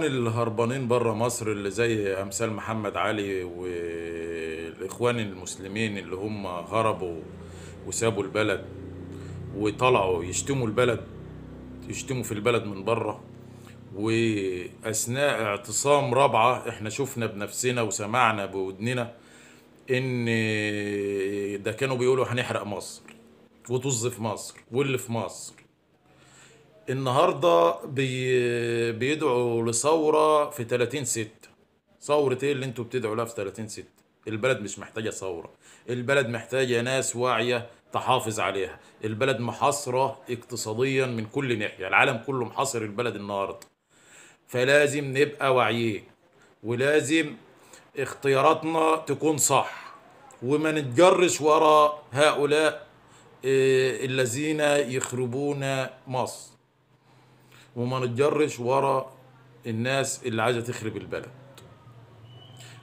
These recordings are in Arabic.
اللي هربانين بره مصر اللي زي امثال محمد علي والاخوان المسلمين اللي هم هربوا وسابوا البلد وطلعوا يشتموا البلد، يشتموا في البلد من بره. واثناء اعتصام رابعه احنا شفنا بنفسنا وسمعنا بودننا ان ده كانوا بيقولوا هنحرق مصر وطز في مصر واللي في مصر. النهارده بيدعوا لثوره في 30/6. ثورة ايه اللي انتوا بتدعوا لها في 30/6؟ البلد مش محتاجة ثورة، البلد محتاجة ناس واعية تحافظ عليها. البلد محاصرة اقتصاديا من كل ناحية، العالم كله محاصر البلد النهاردة. فلازم نبقى واعيين، ولازم اختياراتنا تكون صح، وما نتجرش ورا هؤلاء الذين يخربون مصر، وما نتجرش ورا الناس اللي عايزة تخرب البلد.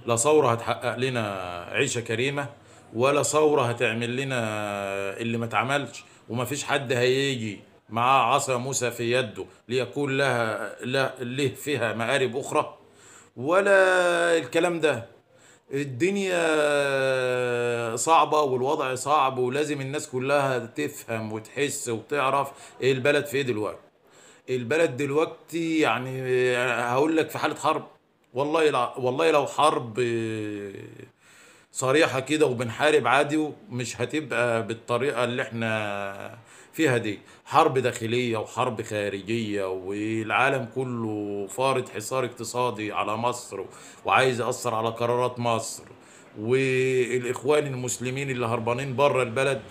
لا ثورة هتحقق لنا عيشة كريمة، ولا ثورة هتعمل لنا اللي ما اتعملش. وما فيش حد هيجي معاه عصا موسى في يده ليكون له فيها مآرب أخرى، ولا الكلام ده. الدنيا صعبة والوضع صعب، ولازم الناس كلها تفهم وتحس وتعرف ايه البلد في ايه دلوقتي. البلد دلوقتي يعني هقول لك في حالة حرب. والله لا، والله لو حرب صريحة كده وبنحارب عادي، مش هتبقى بالطريقة اللي احنا فيها دي. حرب داخلية وحرب خارجية، والعالم كله فارض حصار اقتصادي على مصر وعايز يأثر على قرارات مصر. والإخوان المسلمين اللي هربانين بره البلد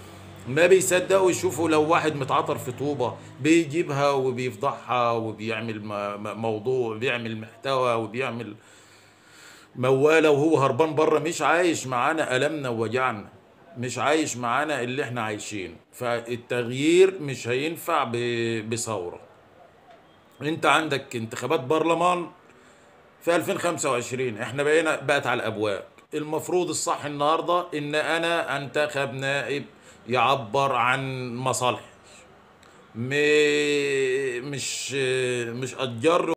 ما بيصدقوا يشوفوا لو واحد متعطر في طوبة بيجيبها وبيفضحها وبيعمل موضوع، بيعمل محتوى وبيعمل موالة وهو هربان بره، مش عايش معانا ألمنا ووجعنا، مش عايش معانا اللي احنا عايشين. فالتغيير مش هينفع بثورة. انت عندك انتخابات برلمان في 2025، احنا بقت على الابواب. المفروض الصح النهارده ان انا انتخب نائب يعبر عن مصالحي، مش اتجر